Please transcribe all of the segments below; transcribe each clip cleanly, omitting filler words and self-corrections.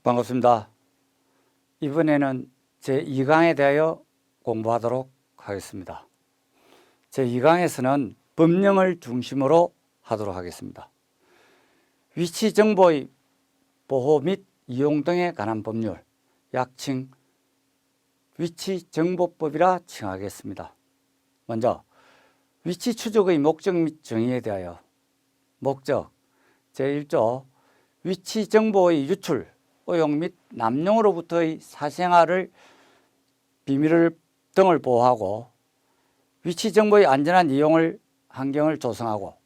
반갑습니다. 이번에는 제2강에 대하여 공부하도록 하겠습니다. 제2강에서는 법령을 중심으로 하도록 하겠습니다. 위치정보의 보호 및 이용 등에 관한 법률, 약칭 위치정보법이라 칭하겠습니다. 먼저 위치 추적의 목적 및 정의에 대하여 목적 제1조 위치정보의 유출, 오용 및 남용으로부터의 사생활을 비밀 등을 보호하고 위치정보의 안전한 이용을 환경을 조성하고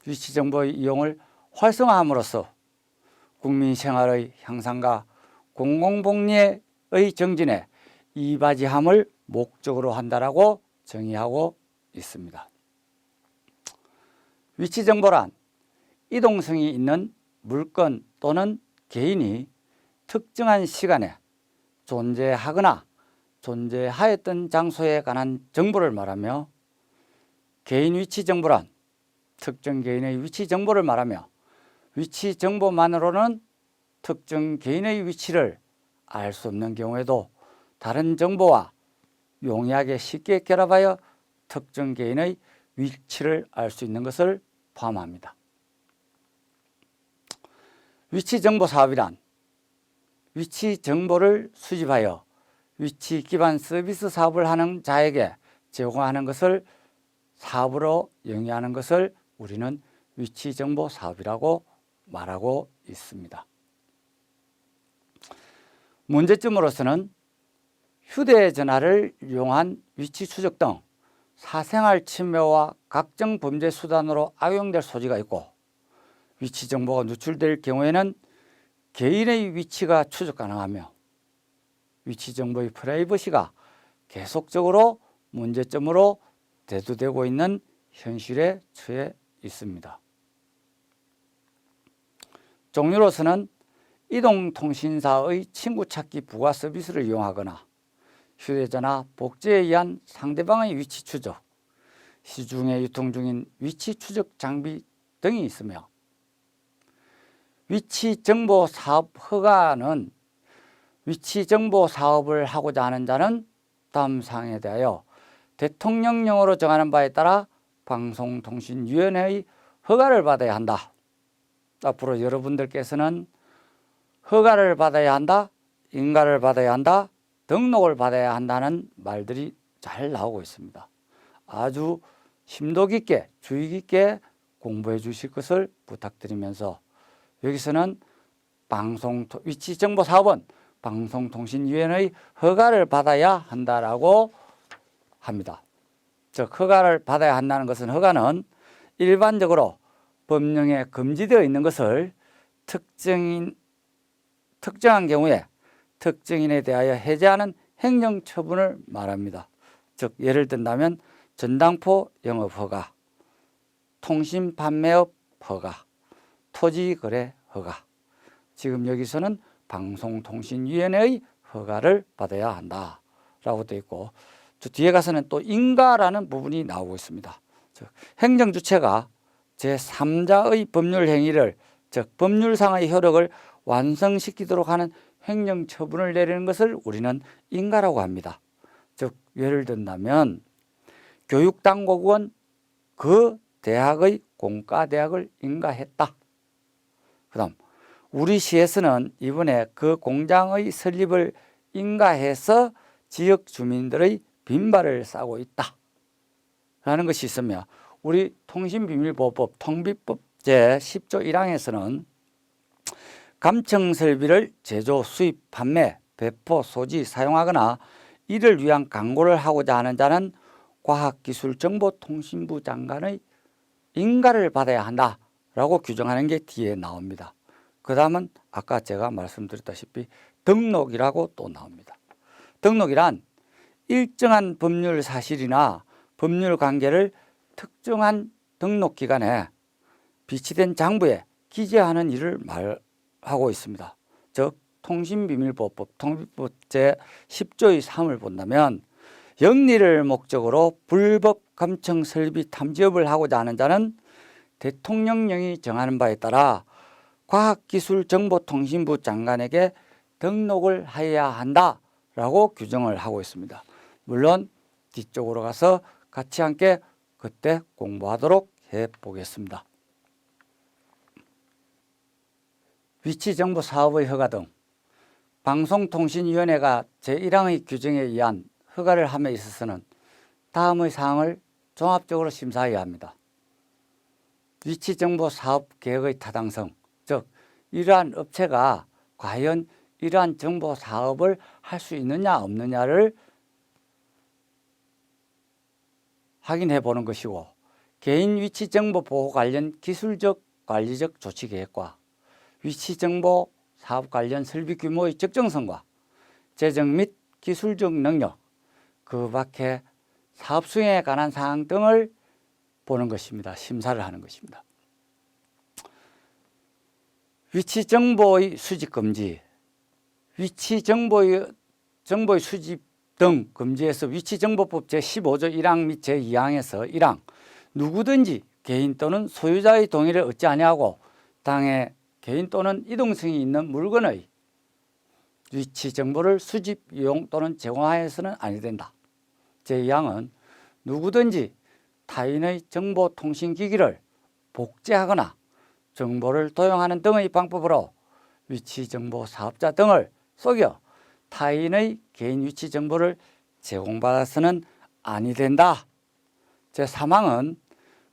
위치정보의 이용을 활성화함으로써 국민 생활의 향상과 공공복리의 정진에 이바지함을 목적으로 한다라고 정의하고 있습니다. 위치정보란 이동성이 있는 물건 또는 개인이 특정한 시간에 존재하거나 존재하였던 장소에 관한 정보를 말하며, 개인 위치 정보란 특정 개인의 위치 정보를 말하며 위치 정보만으로는 특정 개인의 위치를 알 수 없는 경우에도 다른 정보와 용이하게 쉽게 결합하여 특정 개인의 위치를 알 수 있는 것을 포함합니다. 위치 정보 사업이란 위치 정보를 수집하여 위치 기반 서비스 사업을 하는 자에게 제공하는 것을 사업으로 영위하는 것을 우리는 위치 정보 사업이라고 말하고 있습니다. 문제점으로서는 휴대전화를 이용한 위치 추적 등 사생활 침해와 각종 범죄 수단으로 악용될 소지가 있고, 위치 정보가 누출될 경우에는 개인의 위치가 추적 가능하며 위치 정보의 프라이버시가 계속적으로 문제점으로 대두되고 있는 현실에 처해 있습니다. 종류로서는 이동통신사의 친구 찾기 부가 서비스를 이용하거나 휴대전화 복제에 의한 상대방의 위치 추적, 시중에 유통 중인 위치 추적 장비 등이 있으며, 위치정보 사업 허가는 위치정보 사업을 하고자 하는 자는 다음 사항에 대하여 대통령령으로 정하는 바에 따라 방송통신위원회의 허가를 받아야 한다. 앞으로 여러분들께서는 허가를 받아야 한다, 인가를 받아야 한다, 등록을 받아야 한다는 말들이 잘 나오고 있습니다. 아주 심도 깊게 주의 깊게 공부해 주실 것을 부탁드리면서, 여기서는 위치정보사업은 방송통신위원회의 허가를 받아야 한다라고 합니다. 즉, 허가를 받아야 한다는 것은, 허가는 일반적으로 법령에 금지되어 있는 것을 특정한 경우에 특정인에 대하여 해제하는 행정처분을 말합니다. 즉, 예를 든다면 전당포 영업허가, 통신판매업 허가, 토지거래 허가, 지금 여기서는 방송통신위원회의 허가를 받아야 한다라고 되어 있고, 뒤에 가서는 또 인가라는 부분이 나오고 있습니다. 즉, 행정주체가 제3자의 법률 행위를, 즉 법률상의 효력을 완성시키도록 하는 행정처분을 내리는 것을 우리는 인가라고 합니다. 즉, 예를 든다면 교육당국은 그 대학의 공과대학을 인가했다. 그 다음 우리 시에서는 이번에 그 공장의 설립을 인가해서 지역 주민들의 빈발을 싸고 있다 라는 것이 있으며, 우리 통신비밀보호법 통비법 제10조 1항에서는 감청설비를 제조, 수입, 판매, 배포, 소지, 사용하거나 이를 위한 광고를 하고자 하는 자는 과학기술정보통신부 장관의 인가를 받아야 한다라고 규정하는 게 뒤에 나옵니다. 그 다음은 아까 제가 말씀드렸다시피 등록이라고 또 나옵니다. 등록이란 일정한 법률 사실이나 법률 관계를 특정한 등록기관에 비치된 장부에 기재하는 일을 말하고 있습니다. 즉, 통신비밀보호법 통비법 제10조의 3을 본다면, 영리를 목적으로 불법 감청 설비 탐지업을 하고자 하는 자는 대통령령이 정하는 바에 따라 과학기술정보통신부 장관에게 등록을 해야 한다라고 규정을 하고 있습니다. 물론 뒤쪽으로 가서 같이 함께 그때 공부하도록 해보겠습니다. 위치정보 사업의 허가 등 방송통신위원회가 제1항의 규정에 의한 허가를 함에 있어서는 다음의 사항을 종합적으로 심사해야 합니다. 위치정보 사업 계획의 타당성, 즉 이러한 업체가 과연 이러한 정보 사업을 할 수 있느냐 없느냐를 확인해 보는 것이고, 개인 위치정보 보호 관련 기술적 관리적 조치 계획과 위치정보 사업 관련 설비 규모의 적정성과 재정 및 기술적 능력, 그 밖에 사업 수행에 관한 사항 등을 보는 것입니다. 심사를 하는 것입니다. 위치정보의 수집 금지, 위치정보의 수집 등 금지에서 위치정보법 제15조 1항 및 제2항에서 1항 누구든지 개인 또는 소유자의 동의를 얻지 아니하고 당해 개인 또는 이동성이 있는 물건의 위치 정보를 수집, 이용 또는 제공하여서는 아니 된다. 제2항은 누구든지 타인의 정보통신기기를 복제하거나 정보를 도용하는 등의 방법으로 위치정보 사업자 등을 속여 타인의 개인 위치 정보를 제공받아서는 아니 된다. 제3항은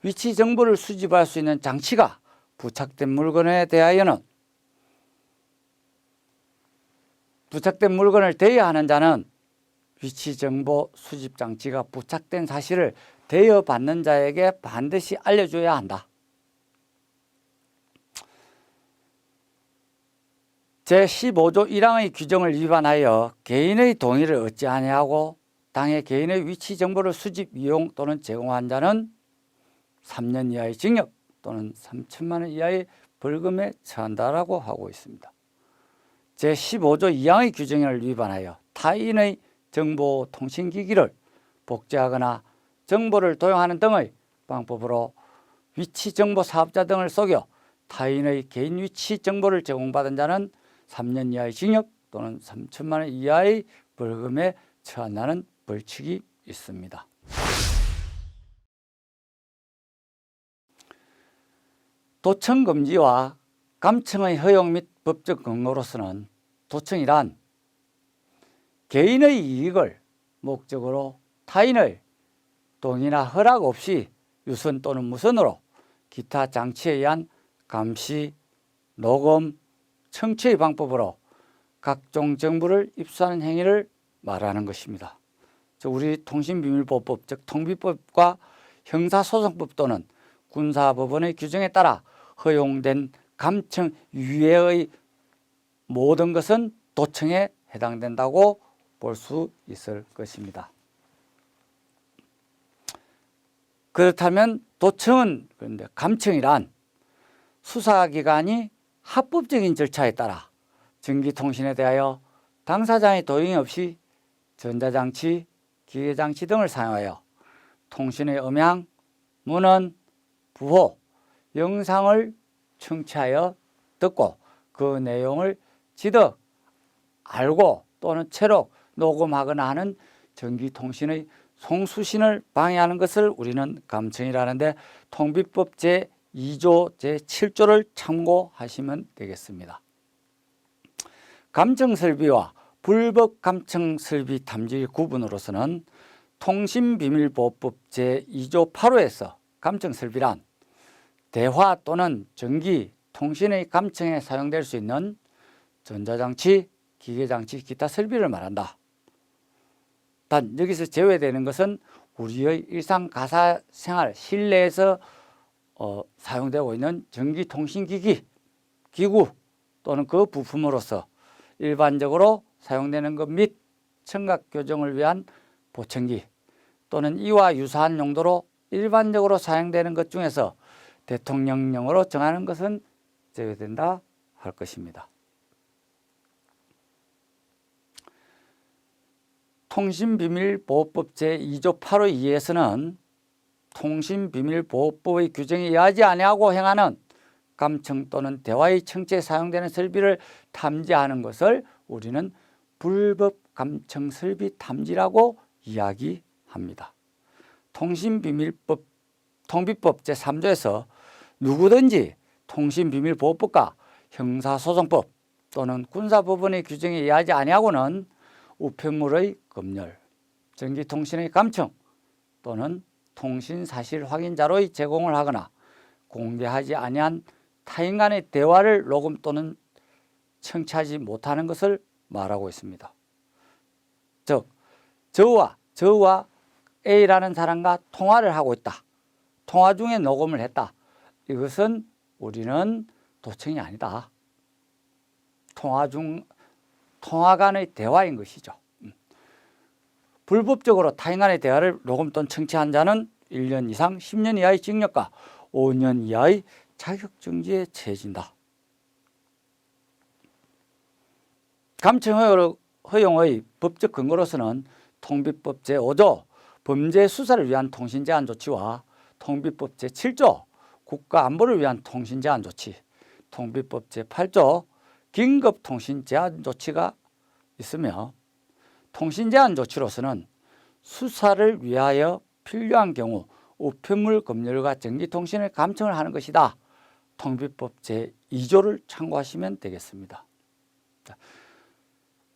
위치 정보를 수집할 수 있는 장치가 부착된 물건에 대하여는 부착된 물건을 대여하는 자는 위치정보 수집 장치가 부착된 사실을 대여받는 자에게 반드시 알려줘야 한다. 제15조 1항의 규정을 위반하여 개인의 동의를 얻지 아니하고 당해 개인의 위치 정보를 수집, 이용 또는 제공한 자는 3년 이하의 징역 또는 3천만 원 이하의 벌금에 처한다라고 하고 있습니다. 제15조 2항의 규정을 위반하여 타인의 정보통신기기를 복제하거나 정보를 도용하는 등의 방법으로 위치정보 사업자 등을 속여 타인의 개인 위치 정보를 제공받은 자는 3년 이하의 징역 또는 3천만 원 이하의 벌금에 처한다는 벌칙이 있습니다. 도청 금지와 감청의 허용 및 법적 근거로서는 도청이란 개인의 이익을 목적으로 타인의 동의나 허락 없이 유선 또는 무선으로 기타 장치에 의한 감시, 녹음, 청취의 방법으로 각종 정보를 입수하는 행위를 말하는 것입니다. 우리 통신비밀보호법, 즉 통비법과 형사소송법 또는 군사법원의 규정에 따라 허용된 감청 이외의 모든 것은 도청에 해당된다고 볼 수 있을 것입니다. 그렇다면 도청은, 그런데 감청이란 수사기관이 합법적인 절차에 따라 전기통신에 대하여 당사자의 동의 없이 전자장치, 기계장치 등을 사용하여 통신의 음향, 문헌, 부호, 영상을 청취하여 듣고 그 내용을 지득 알고 또는 채록 녹음하거나 하는 전기통신의 송수신을 방해하는 것을 우리는 감청이라는데 통비법 제2조 제7조를 참고하시면 되겠습니다. 감청설비와 불법 감청설비 탐지 구분으로서는 통신비밀보호법 제2조 8호에서 감청설비란 대화 또는 전기, 통신의 감청에 사용될 수 있는 전자장치, 기계장치, 기타 설비를 말한다. 단 여기서 제외되는 것은 우리의 일상 가사생활 실내에서 사용되고 있는 전기통신기기, 기구 또는 그 부품으로서 일반적으로 사용되는 것 및 청각교정을 위한 보청기 또는 이와 유사한 용도로 일반적으로 사용되는 것 중에서 대통령령으로 정하는 것은 제외된다 할 것입니다. 통신비밀보호법 제2조 8호 2에서는 통신비밀보호법의 규정에 의하지 아니하고 행하는 감청 또는 대화의 청취에 사용되는 설비를 탐지하는 것을 우리는 불법 감청 설비 탐지라고 이야기합니다. 통신비밀법 통비법 제3조에서 누구든지 통신비밀보호법과 형사소송법 또는 군사법원의 규정에 의하지 아니하고는 우편물의 검열, 전기통신의 감청 또는 통신사실 확인 자료의 제공을 하거나 공개하지 아니한 타인 간의 대화를 녹음 또는 청취하지 못하는 것을 말하고 있습니다. 즉, 저와 A라는 사람과 통화를 하고 있다. 통화 중에 녹음을 했다. 이것은 우리는 도청이 아니다. 통화 간의 대화인 것이죠. 불법적으로 타인 간의 대화를 녹음 또는 청취한 자는 1년 이상 10년 이하의 징역과 5년 이하의 자격정지에 처해진다. 감청 허용의 법적 근거로서는 통비법 제5조 범죄 수사를 위한 통신 제한 조치와 통비법 제7조 국가안보를 위한 통신 제한 조치, 통비법 제8조 긴급 통신 제한 조치가 있으며 통신 제한 조치로서는 수사를 위하여 필요한 경우 우편물 검열과 전기통신을 감청을 하는 것이다. 통비법 제2조를 참고하시면 되겠습니다.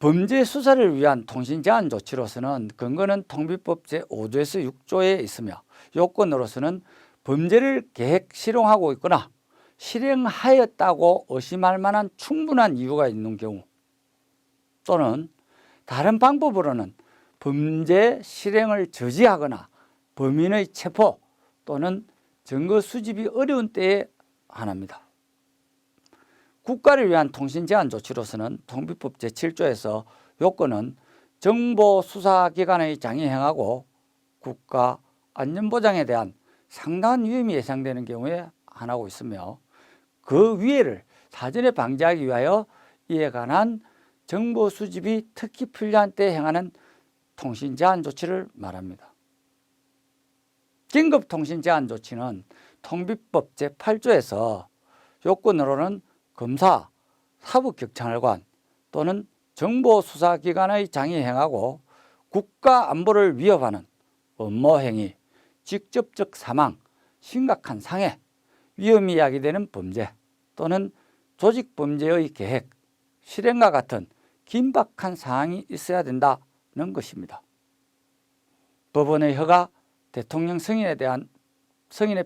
범죄 수사를 위한 통신 제한 조치로서는 근거는 통비법 제5조에서 6조에 있으며 요건으로서는 범죄를 계획 실행하고 있거나 실행하였다고 의심할 만한 충분한 이유가 있는 경우 또는 다른 방법으로는 범죄 실행을 저지하거나 범인의 체포 또는 증거 수집이 어려운 때에 한합니다. 국가를 위한 통신 제한 조치로서는 통비법 제7조에서 요건은 정보수사기관의 장이 행하고 국가 안전보장에 대한 상당한 위험이 예상되는 경우에 한하고 있으며 그 위해를 사전에 방지하기 위하여 이에 관한 정보 수집이 특히 필요한 때 행하는 통신 제한 조치를 말합니다. 긴급 통신 제한 조치는 통비법 제8조에서 요건으로는 검사, 사법경찰관 또는 정보수사기관의 장이 행하고 국가안보를 위협하는 업무행위, 직접적 사망, 심각한 상해, 위험이 야기되는 범죄 또는 조직범죄의 계획, 실행과 같은 긴박한 사항이 있어야 된다는 것입니다. 법원의 허가, 대통령 승인에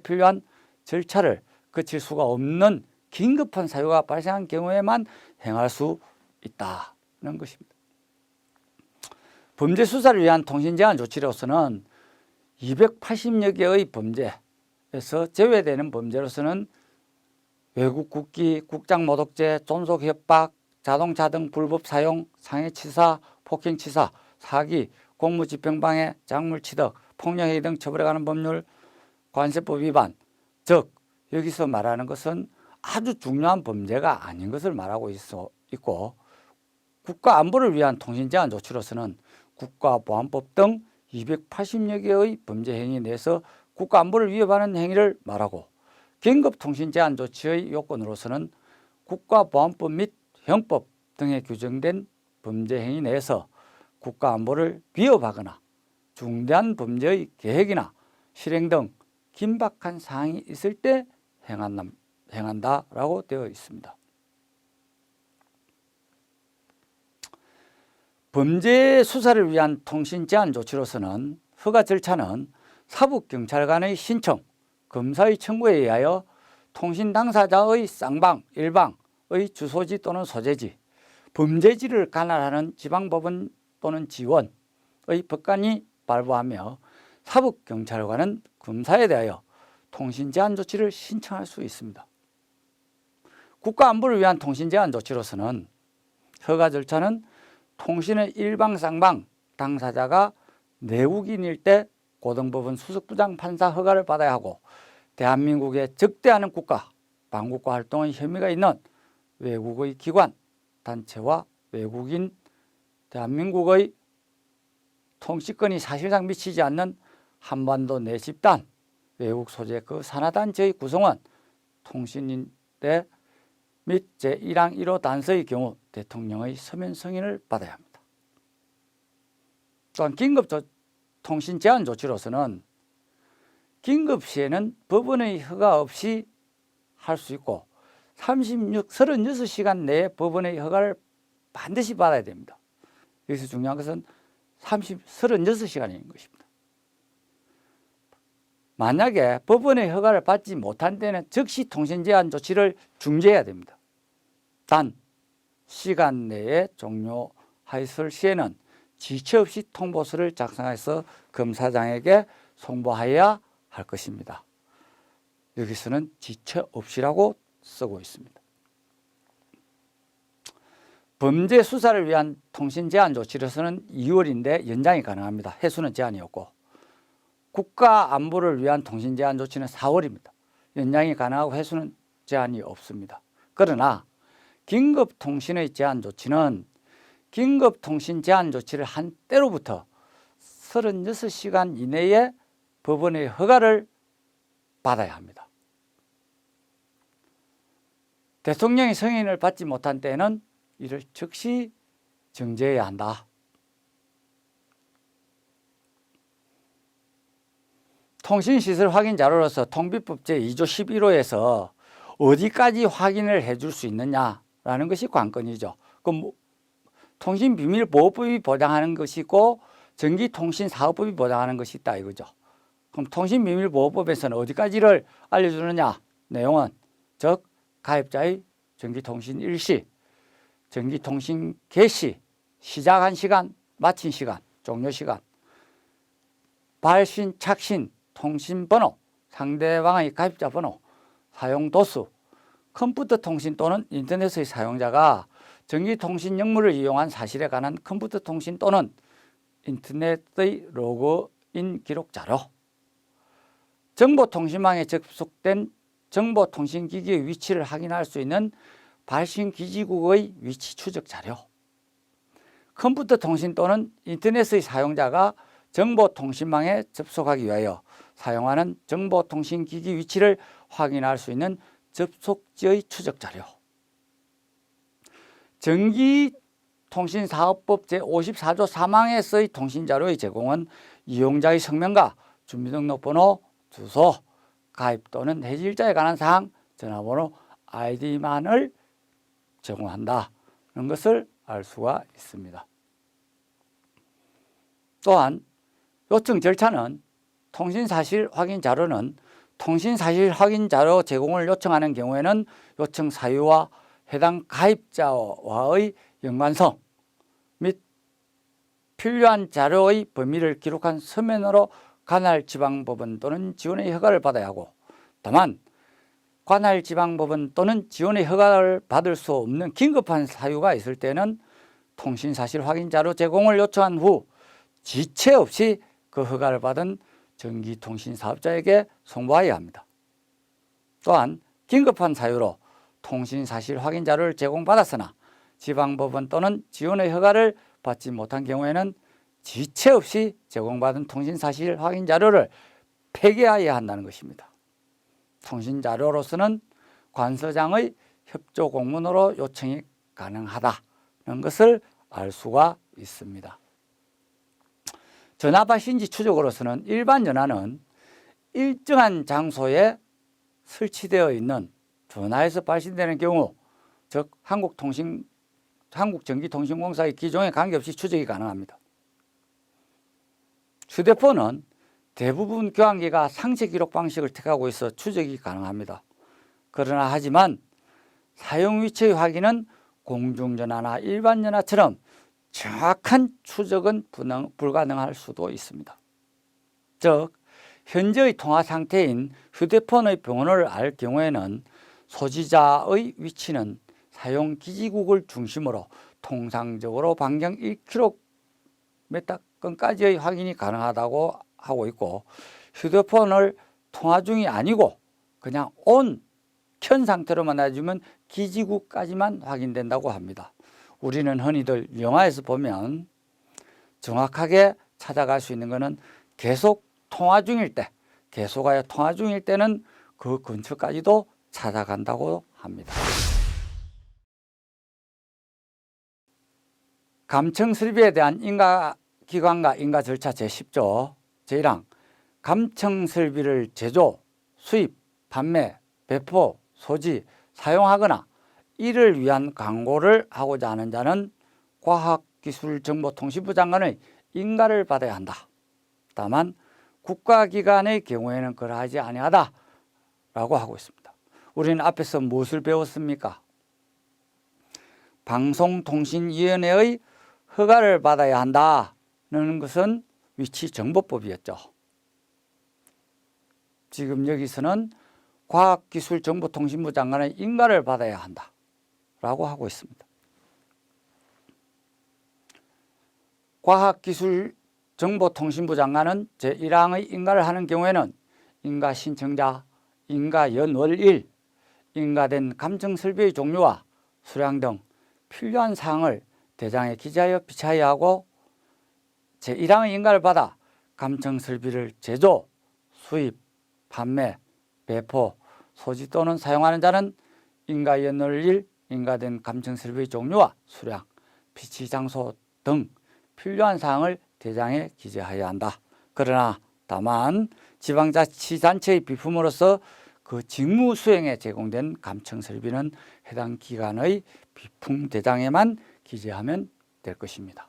필요한 절차를 거칠 수가 없는 긴급한 사유가 발생한 경우에만 행할 수 있다는 것입니다. 범죄 수사를 위한 통신 제한 조치로서는 280여 개의 범죄에서 제외되는 범죄로서는 외국 국기, 국장 모독죄, 존속 협박, 자동차 등 불법 사용, 상해치사, 폭행치사, 사기, 공무집행방해, 작물취득, 폭력행위 등 처벌에 관한 법률, 관세법 위반, 즉 여기서 말하는 것은 아주 중요한 범죄가 아닌 것을 말하고 있고 국가안보를 위한 통신 제한 조치로서는 국가보안법 등 280여 개의 범죄 행위 내에서 국가안보를 위협하는 행위를 말하고 긴급 통신 제한 조치의 요건으로서는 국가보안법 및 형법 등에 규정된 범죄 행위 내에서 국가안보를 위협하거나 중대한 범죄의 계획이나 실행 등 긴박한 사항이 있을 때 행한다라고 되어 있습니다. 범죄 수사를 위한 통신 제한 조치로서는 허가 절차는 사법경찰관의 신청, 검사의 청구에 의하여 통신 당사자의 쌍방, 일방의 주소지 또는 소재지, 범죄지를 관할하는 지방법원 또는 지원의 법관이 발부하며 사법경찰관은 검사에 대하여 통신 제한 조치를 신청할 수 있습니다. 국가안보를 위한 통신 제한 조치로서는 허가 절차는 통신의 일방 쌍방 당사자가 내국인일 때 고등법원 수석부장 판사 허가를 받아야 하고 대한민국에 적대하는 국가, 반국가 활동의 혐의가 있는 외국의 기관, 단체와 외국인 대한민국의 통치권이 사실상 미치지 않는 한반도 내 집단, 외국 소재 그 산하단체의 구성원, 통신인대 및 제1항 1호 단서의 경우 대통령의 서면 승인을 받아야 합니다. 또한 긴급 통신 제한 조치로서는 긴급 시에는 법원의 허가 없이 할 수 있고 36시간 내에 법원의 허가를 반드시 받아야 됩니다. 여기서 중요한 것은 36시간인 것입니다. 만약에 법원의 허가를 받지 못한 때는 즉시 통신 제한 조치를 중지해야 됩니다. 단 시간 내에 종료하였을 시에는 지체 없이 통보서를 작성해서 검사장에게 송부하여야 할 것입니다. 여기서는 지체 없이라고 쓰고 있습니다. 범죄 수사를 위한 통신 제한 조치로서는 2월인데 연장이 가능합니다. 해수는 제한이 없고, 국가 안보를 위한 통신 제한 조치는 4월입니다. 연장이 가능하고 해수는 제한이 없습니다. 그러나 긴급 통신의 제한 조치는 긴급 통신 제한 조치를 한 때로부터 36시간 이내에 법원의 허가를 받아야 합니다. 대통령의 승인을 받지 못한 때에는 이를 즉시 정지해야 한다. 통신시설 확인 자료로서 통비법 제2조 11호에서 어디까지 확인을 해줄 수 있느냐라는 것이 관건이죠. 그럼 통신비밀보호법이 보장하는 것이 있고 전기통신사업법이 보장하는 것이 있다 이거죠. 그럼 통신비밀보호법에서는 어디까지를 알려주느냐? 내용은 즉 가입자의 전기통신 일시, 전기통신 개시, 시작한 시간, 마친 시간, 종료 시간, 발신, 착신, 통신번호, 상대방의 가입자 번호, 사용 도수, 컴퓨터 통신 또는 인터넷의 사용자가 전기통신 역물을 이용한 사실에 관한 컴퓨터 통신 또는 인터넷의 로그인 기록 자료, 정보통신망에 접속된 정보통신기기의 위치를 확인할 수 있는 발신기지국의 위치 추적 자료, 컴퓨터 통신 또는 인터넷의 사용자가 정보통신망에 접속하기 위하여 사용하는 정보통신기기 위치를 확인할 수 있는 접속지의 추적 자료, 전기통신사업법 제54조 3항에서의 통신자료의 제공은 이용자의 성명과 주민등록번호, 주소, 가입 또는 해지일자에 관한 사항, 전화번호, 아이디만을 제공한다는 것을 알 수가 있습니다. 또한 요청 절차는 통신사실 확인 자료는 통신사실 확인 자료 제공을 요청하는 경우에는 요청 사유와 해당 가입자와의 연관성 및 필요한 자료의 범위를 기록한 서면으로 관할 지방법원 또는 지원의 허가를 받아야 하고, 다만 관할 지방법원 또는 지원의 허가를 받을 수 없는 긴급한 사유가 있을 때는 통신사실 확인 자료 제공을 요청한 후 지체 없이 그 허가를 받은 전기통신사업자에게 송부하여야 합니다. 또한 긴급한 사유로 통신사실 확인 자료를 제공받았으나 지방법원 또는 지원의 허가를 받지 못한 경우에는 지체 없이 제공받은 통신사실 확인 자료를 폐기하여야 한다는 것입니다. 통신자료로서는 관서장의 협조 공문으로 요청이 가능하다는 것을 알 수가 있습니다. 전화 발신지 추적으로서는 일반 전화는 일정한 장소에 설치되어 있는 전화에서 발신되는 경우, 즉 한국전기통신공사의 기종에 관계없이 추적이 가능합니다. 휴대폰은 대부분 교환기가 상세 기록 방식을 택하고 있어 추적이 가능합니다. 그러나 하지만 사용 위치의 확인은 공중전화나 일반 전화처럼 정확한 추적은 불가능할 수도 있습니다. 즉 현재의 통화 상태인 휴대폰의 번호를 알 경우에는 소지자의 위치는 사용 기지국을 중심으로 통상적으로 반경 1km까지의 확인이 가능하다고 하고 있고, 휴대폰을 통화 중이 아니고 그냥 켠 상태로만 놔주면 기지국까지만 확인된다고 합니다. 우리는 흔히들 영화에서 보면 정확하게 찾아갈 수 있는 것은 계속 통화 중일 때, 계속하여 통화 중일 때는 그 근처까지도 찾아간다고 합니다. 감청설비에 대한 인가기관과 인가 절차 제10조 제1항 감청설비를 제조, 수입, 판매, 배포, 소지, 사용하거나 이를 위한 광고를 하고자 하는 자는 과학기술정보통신부 장관의 인가를 받아야 한다. 다만 국가기관의 경우에는 그러하지 아니하다 라고 하고 있습니다. 우리는 앞에서 무엇을 배웠습니까? 방송통신위원회의 허가를 받아야 한다는 것은 위치정보법이었죠. 지금 여기서는 과학기술정보통신부 장관의 인가를 받아야 한다 라고 하고 있습니다. 과학기술정보통신부 장관은 제1항의 인가를 하는 경우에는 인가 신청자, 인가 연월일, 인가된 감청설비의 종류와 수량 등 필요한 사항을 대장에 기재하여 비차해야 하고 제1항의 인가를 받아 감청설비를 제조, 수입, 판매, 배포, 소지 또는 사용하는 자는 인가 연월일, 인가된 감청설비의 종류와 수량, 비치 장소 등 필요한 사항을 대장에 기재하여야 한다. 그러나 다만 지방자치단체의 비품으로서 그 직무 수행에 제공된 감청설비는 해당 기관의 비품 대장에만 기재하면 될 것입니다.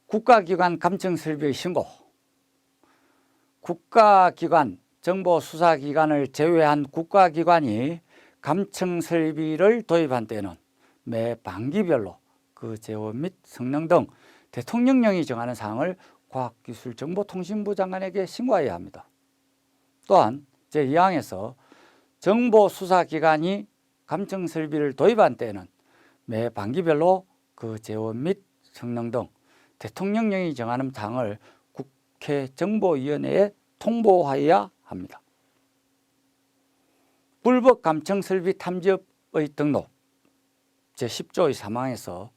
국가기관 감청설비의 신고. 국가기관, 정보수사기관을 제외한 국가기관이 감청설비를 도입한 때는 매 반기별로 그 재원 및 성능 등 대통령령이 정하는 사항을 과학기술정보통신부 장관에게 신고해야 합니다. 또한 제2항에서 정보수사기관이 감청설비를 도입한 때에는 매 반기별로 그 재원 및 성능 등 대통령령이 정하는 사항을 국회 정보위원회에 통보하여야 합니다. 불법 감청설비 탐지업의 등록 제10조의 3항에서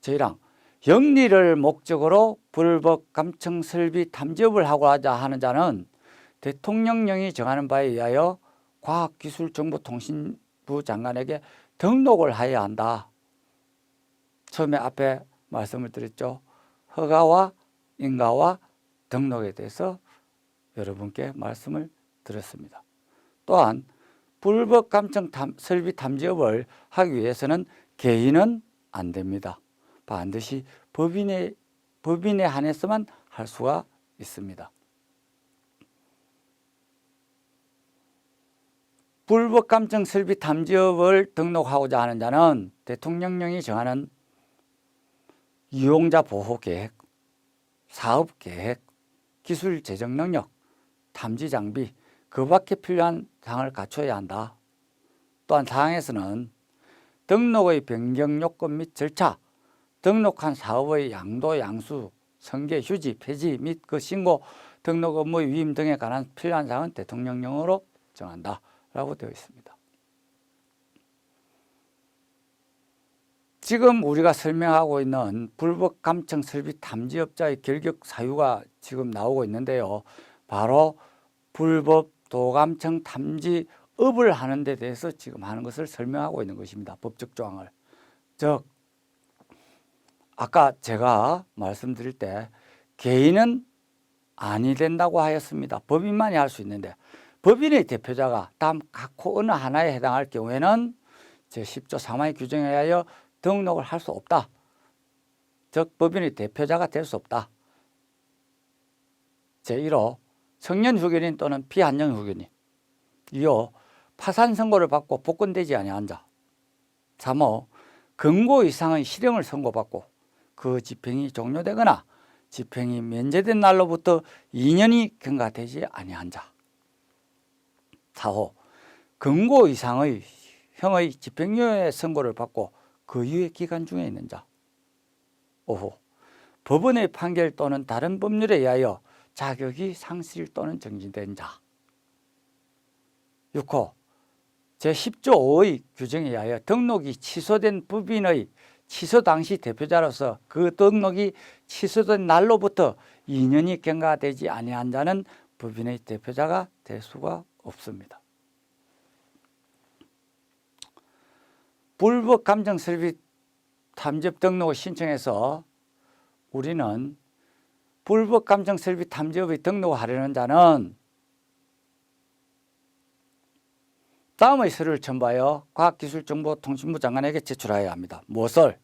제1항 영리를 목적으로 불법 감청설비 탐지업을 하고자 하는 자는 대통령령이 정하는 바에 의하여 과학기술정보통신부 장관에게 등록을 하여야 한다. 처음에 앞에 말씀을 드렸죠. 허가와 인가와 등록에 대해서 여러분께 말씀을 드렸습니다. 또한 불법 감청 설비 탐지업을 하기 위해서는 개인은 안 됩니다. 반드시 법인에 한해서만 할 수가 있습니다. 불법 감청 설비 탐지업을 등록하고자 하는 자는 대통령령이 정하는 이용자 보호 계획, 사업 계획, 기술 재정 능력, 탐지 장비, 그 밖에 필요한 사항을 갖춰야 한다. 또한 사항에서는 등록의 변경 요건 및 절차, 등록한 사업의 양도, 양수, 성계, 휴지, 폐지 및 그 신고, 등록 업무의 위임 등에 관한 필요한 사항은 대통령령으로 정한다 라고 되어 있습니다. 지금 우리가 설명하고 있는 불법 감청 설비 탐지업자의 결격 사유가 지금 나오고 있는데요. 바로 불법 도감청 탐지업을 하는 데 대해서 지금 하는 것을 설명하고 있는 것입니다. 법적 조항을. 즉 아까 제가 말씀드릴 때 개인은 아니 된다고 하였습니다. 법인만이 할 수 있는데 법인의 대표자가 다음 각호 어느 하나에 해당할 경우에는 제10조 3항의 규정에 의하여 등록을 할 수 없다. 즉 법인의 대표자가 될 수 없다. 제1호 청년 후견인 또는 피한년 후견인. 2호 파산 선고를 받고 복권되지 아니한 자. 3호 금고 이상의 실형을 선고받고 그 집행이 종료되거나 집행이 면제된 날로부터 2년이 경과되지 아니한 자. 4호 금고 이상의 형의 집행유예 선고를 받고 그 유예 기간 중에 있는 자. 5호 법원의 판결 또는 다른 법률에 의하여 자격이 상실 또는 정지된 자. 6호 제10조 5의 규정에 의하여 등록이 취소된 법인의 취소 당시 대표자로서 그 등록이 취소된 날로부터 2년이 경과되지 아니한 자는 법인의 대표자가 될 수가 없습니다. 불법 감정 설비 탐지업 등록을 신청해서 우리는 불법 감정 설비 탐지업에 등록하려는 자는 다음의 서류를 첨부하여 과학기술정보통신부 장관에게 제출하여야 합니다. 무엇을?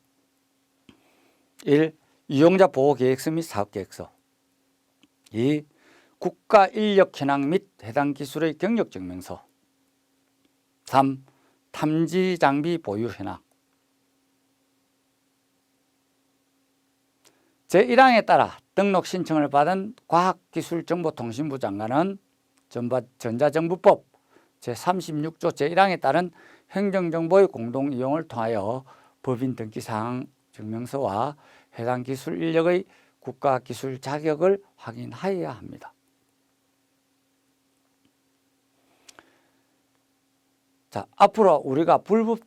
1. 이용자 보호계획서 및 사업계획서. 2. 국가 인력 현황 및 해당 기술의 경력증명서. 3. 탐지 장비 보유 현황. 제1항에 따라 등록 신청을 받은 과학기술정보통신부 장관은 전자정부법 제36조 제1항에 따른 행정정보의 공동이용을 통하여 법인 등기사항 증명서와 해당 기술 인력의 국가기술 자격을 확인하여야 합니다. 자, 앞으로 우리가 불법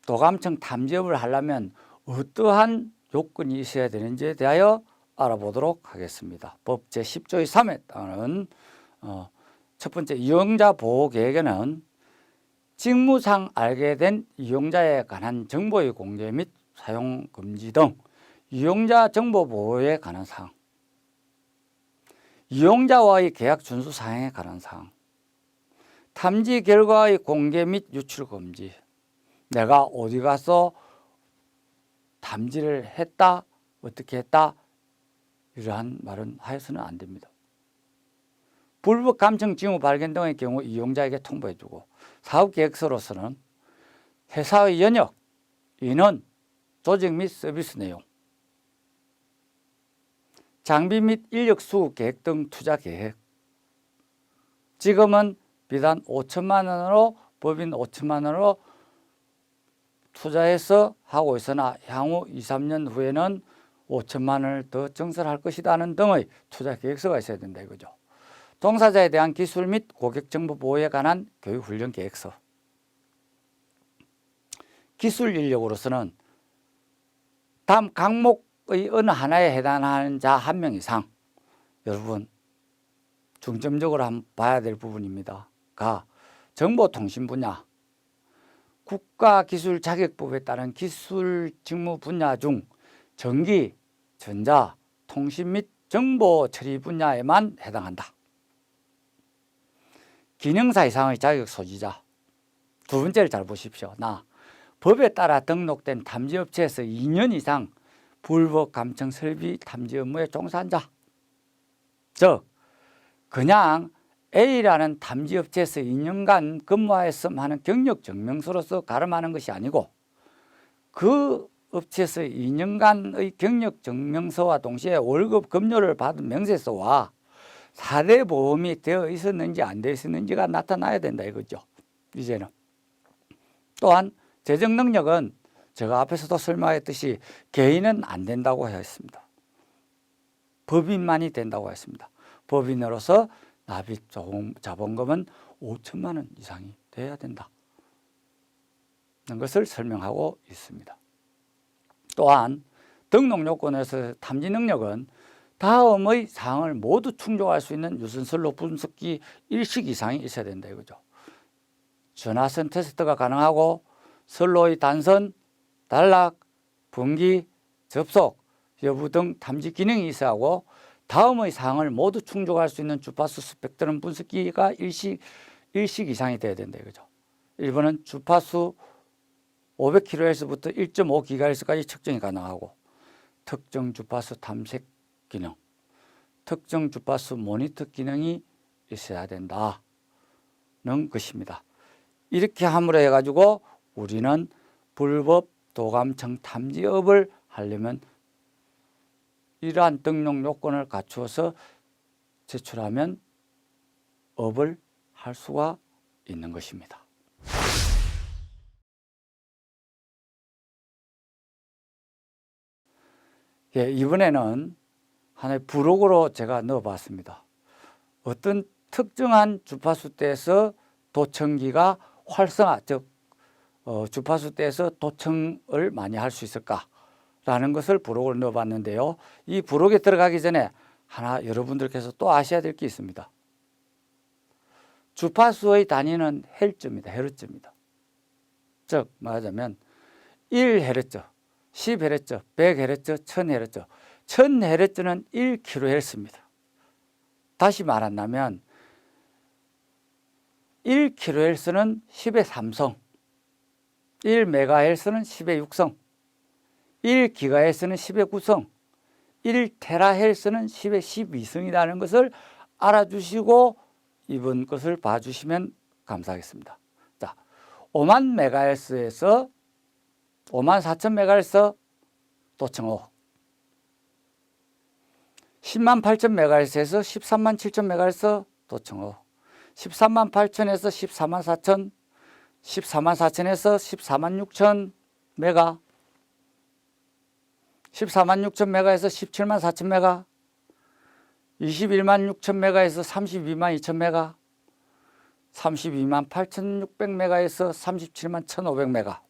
도감청 탐지업을 하려면 어떠한 요건이 있어야 되는지에 대하여 알아보도록 하겠습니다. 법 제10조의 3에 따른 첫 번째, 이용자 보호 계획에는 직무상 알게 된 이용자에 관한 정보의 공개 및 사용 금지 등 이용자 정보 보호에 관한 사항, 이용자와의 계약 준수 사항에 관한 사항, 탐지 결과의 공개 및 유출 금지, 내가 어디 가서 탐지를 했다, 어떻게 했다, 이러한 말은 하여서는 안 됩니다. 불법 감청 징후 발견 등의 경우 이용자에게 통보해주고, 사업계획서로서는 회사의 연역, 인원, 조직 및 서비스 내용, 장비 및 인력 수급 계획 등 투자 계획. 지금은 비단 5천만 원으로 법인 5천만 원으로 투자해서 하고 있으나 향후 2, 3년 후에는 5천만 원을 더 증설할 것이라는 등의 투자 계획서가 있어야 된다 이거죠. 종사자에 대한 기술 및 고객 정보 보호에 관한 교육 훈련 계획서. 기술 인력으로서는 다음 각목의 어느 하나에 해당하는 자 1명 이상, 여러분 중점적으로 한번 봐야 될 부분입니다. 가 정보통신 분야, 국가기술자격법에 따른 기술 직무 분야 중 전기, 전자, 통신 및 정보 처리 분야에만 해당한다. 기능사 이상의 자격 소지자. 두 번째를 잘 보십시오. 법에 따라 등록된 탐지업체에서 2년 이상 불법 감청 설비 탐지 업무에 종사한 자. 즉 그냥 A라는 탐지업체에서 2년간 근무하였음 하는 경력 증명서로서 가름하는 것이 아니고, 그 업체에서 2년간의 경력 증명서와 동시에 월급 급료를 받은 명세서와 4대 보험이 되어 있었는지 안 되어 있었는지가 나타나야 된다 이거죠. 이제는 또한 재정 능력은 제가 앞에서도 설명했듯이 개인은 안 된다고 했습니다. 법인만이 된다고 했습니다. 법인으로서 납입 자본금은 5천만 원 이상이 돼야 된다는 것을 설명하고 있습니다. 또한 등록 요건에서 탐지 능력은 다음의 사항을 모두 충족할 수 있는 유선선로 분석기 일식 이상이 있어야 된다 이거죠. 전화선 테스트가 가능하고 선로의 단선, 단락, 분기, 접속 여부 등 탐지 기능이 있어야 하고, 다음의 사항을 모두 충족할 수 있는 주파수 스펙트럼 분석기가 일식 이상이 돼야 된다 이거죠. 1번은 주파수 500kHz부터 1.5GHz까지 측정이 가능하고, 특정 주파수 탐색 기능, 특정 주파수 모니터 기능이 있어야 된다는 것입니다. 이렇게 함으로 해가지고 우리는 불법 도감청 탐지업을 하려면 이러한 등록 요건을 갖추어서 제출하면 업을 할 수가 있는 것입니다. 예, 이번에는 하나의 부록으로 제가 넣어봤습니다. 어떤 특정한 주파수대에서 도청기가 활성화, 즉 주파수대에서 도청을 많이 할 수 있을까라는 것을 부록을 넣어봤는데요. 이 부록에 들어가기 전에 하나 여러분들께서 또 아셔야 될 게 있습니다. 주파수의 단위는 헤르츠입니다. 헤르츠입니다. 즉 말하자면 1Hz, 10Hz, 100Hz, 1000Hz. 1000Hz는 1kHz입니다. 다시 말한다면 1kHz는 10의 3성, 1MHz는 10의 6성, 1GHz는 10의 9성, 1THz는 10의 12성이라는 것을 알아주시고 이번 것을 봐주시면 감사하겠습니다. 자, 5만 메가헤르츠에서 5만 4천 메가헤르츠 도청 5, 10만 8천 메가헤르츠에서 13만 7천 메가헤르츠 도청 5, 13만 8천에서 14만 4천, 14만 4천에서 14만 6천 메가, 14만 6천 메가에서 17만 4천 메가, 21만 6천 메가에서 32만 2천 메가, 32만 8,600 메가에서 37만 1,500 메가,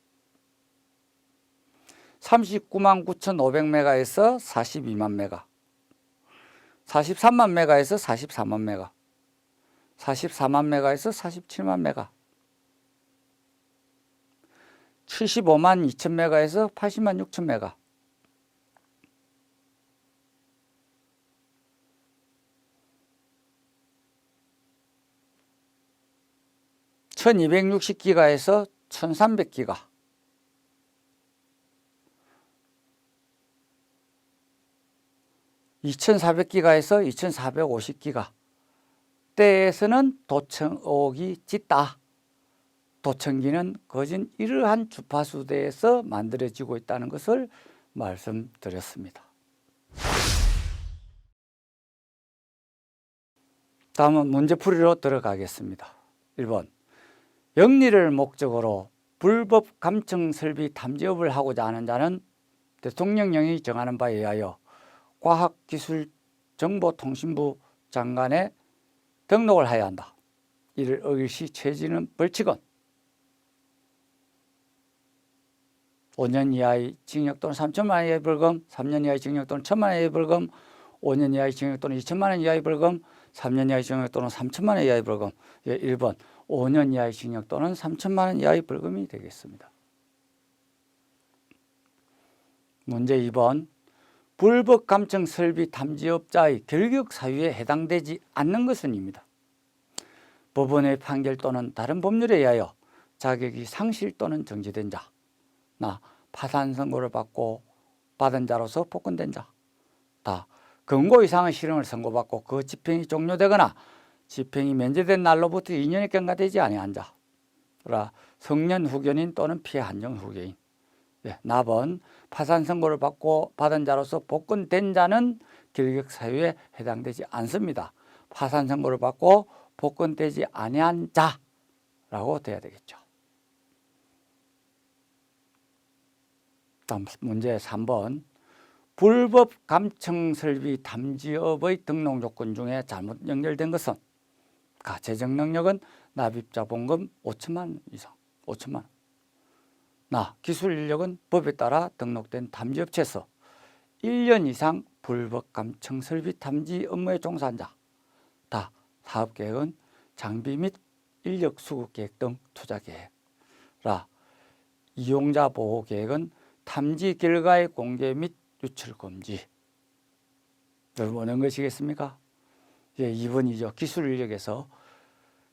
39만 9,500 메가에서 42만 메가, 43만 메가에서 44만 메가, 44만 메가에서 47만 메가, 75만 2천 메가에서 80만 6천 메가, 1260기가에서 1300기가, 2400기가에서 2450기가 때에서는 도청옥이 짙다. 도청기는 거진 이러한 주파수대에서 만들어지고 있다는 것을 말씀드렸습니다. 다음은 문제풀이로 들어가겠습니다. 1번. 영리를 목적으로 불법 감청 설비 탐지업을 하고자 하는 자는 대통령령이 정하는 바에 의하여 과학기술정보통신부 장관에 등록을 해야 한다. 이를 어길 시 처해지는 벌칙은 5년 이하의 징역 또는 3천만 원 이하의 벌금, 3년 이하의 징역 또는 1천만 원 이하의 벌금, 5년 이하의 징역 또는 2천만 원 이하의 벌금, 3년 이하의 징역 또는 3천만 원 이하의 벌금. 1번 5년 이하의 징역 또는 3천만 원 이하의 벌금이 되겠습니다. 문제 2번. 불법 감청 설비 탐지업자의 결격 사유에 해당되지 않는 것은입니다. 법원의 판결 또는 다른 법률에 의하여 자격이 상실 또는 정지된 자, 나 파산 선고를 받은 자로서 복권된 자, 다 금고 이상의 실형을 선고받고 그 집행이 종료되거나 집행이 면제된 날로부터 2년이 경과되지 아니한 자, 성년 후견인 또는 피해 한정 후견인. 나번 파산 선고를 받은 자로서 복권된 자는 결격 사유에 해당되지 않습니다. 파산 선고를 받고 복권되지 아니한 자라고 돼야 되겠죠. 다음 문제 3번. 불법 감청 설비 탐지업의 등록 요건 중에 잘못 연결된 것은 재정 능력은 납입자 봉급 5천만 원 이상, 5천만 원. 기술 인력은 법에 따라 등록된 탐지업체에서 1년 이상 불법 감청 설비 탐지 업무에 종사한 자. 사업계획은 장비 및 인력 수급 계획 등 투자 계획. 이용자 보호 계획은 탐지 결과의 공개 및 유출 금지. 여러분 어느 것이겠습니까? 2번이죠. 기술 인력에서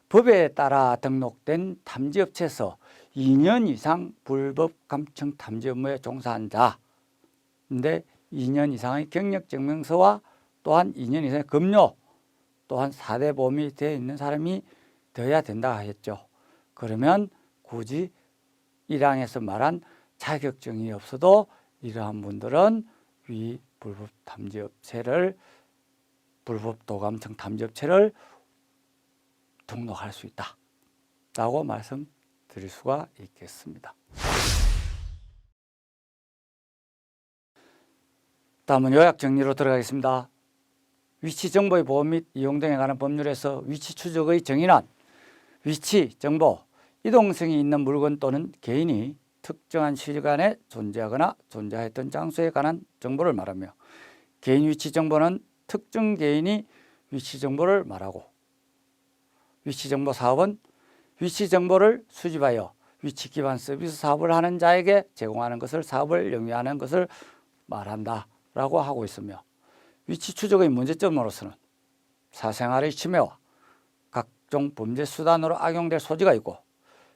법에 따라 등록된 탐지업체에서 2년 이상 불법 감청 탐지 업무에 종사한 자인데 2년 이상의 경력증명서와 또한 2년 이상의 급료 또한 4대 보험이 되어 있는 사람이 되어야 된다 했죠. 그러면 굳이 1항에서 말한 자격증이 없어도 이러한 분들은 위 불법 탐지업체를 불법 도감청 탐지업체를 등록할 수 있다 라고 말씀드릴 수가 있겠습니다. 다음은 요약 정리로 들어가겠습니다. 위치 정보의 보호 및 이용 등에 관한 법률에서 위치 추적의 정의는 위치 정보, 이동성이 있는 물건 또는 개인이 특정한 시간에 존재하거나 존재했던 장소에 관한 정보를 말하며 개인 위치 정보는 특정 개인이 위치 정보를 말하고 위치 정보 사업은 위치 정보를 수집하여 위치 기반 서비스 사업을 하는 자에게 제공하는 것을 사업을 영위하는 것을 말한다라고 하고 있으며, 위치 추적의 문제점으로서는 사생활의 침해와 각종 범죄 수단으로 악용될 소지가 있고,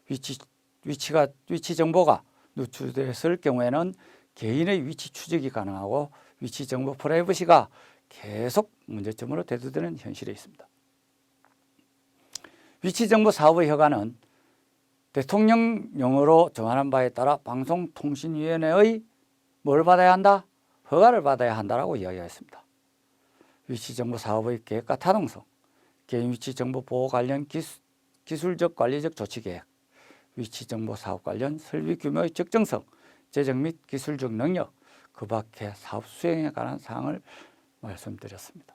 위치 정보가 누출됐을 경우에는 개인의 위치 추적이 가능하고 위치 정보 프라이버시가 계속 문제점으로 대두되는 현실에 있습니다. 위치 정보 사업의 허가는 대통령령으로 정하는 바에 따라 방송통신위원회의 뭘 받아야 한다? 허가를 받아야 한다라고 이야기했습니다. 위치 정보 사업의 계획과 타당성, 개인 위치 정보 보호 관련 기술적 관리적 조치 계획, 위치 정보 사업 관련 설비 규모의 적정성, 재정 및 기술적 능력, 그 밖에 사업 수행에 관한 사항을 말씀드렸습니다.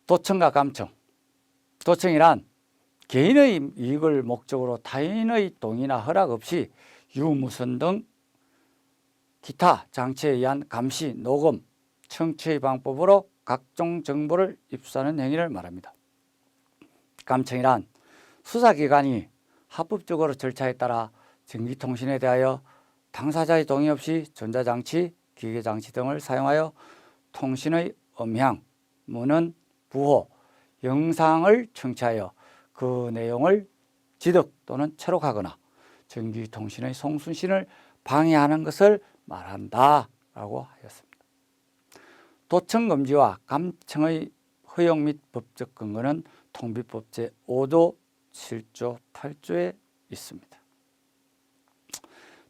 도청과 감청. 도청이란 개인의 이익을 목적으로 타인의 동의나 허락 없이 유무선 등 기타 장치에 의한 감시, 녹음, 청취의 방법으로 각종 정보를 입수하는 행위를 말합니다. 감청이란 수사기관이 합법적으로 절차에 따라 전기통신에 대하여 당사자의 동의 없이 전자장치, 기계장치 등을 사용하여 통신의 음향, 문헌, 부호, 영상을 청취하여 그 내용을 지득 또는 체록하거나 전기통신의 송수신을 방해하는 것을 말한다라고 하였습니다. 도청 금지와 감청의 허용 및 법적 근거는 통비법 제5조, 7조, 8조에 있습니다.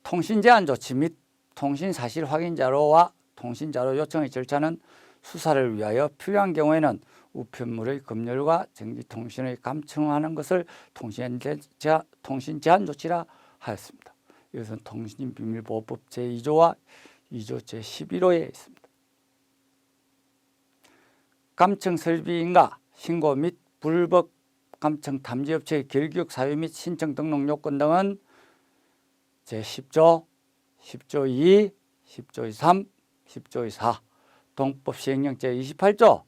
통신제한 조치 및 통신사실 확인 자료와 통신자료 요청의 절차는 수사를 위하여 필요한 경우에는 우편물의 검열과 전기통신의 감청하는 것을 통신제한 조치라 하였습니다. 이것은 통신비밀보호법 제2조와 2조 제11호에 있습니다. 감청 설비인가 신고 및 불법 감청 탐지업체의 결격 사유 및 신청 등록 요건 등은 제10조, 10조 2, 10조 3, 10조 4, 동법 시행령 제28조,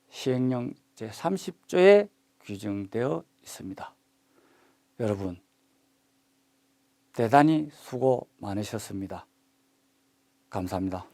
시행령 제30조에 규정되어 있습니다. 여러분, 대단히 수고 많으셨습니다. 감사합니다.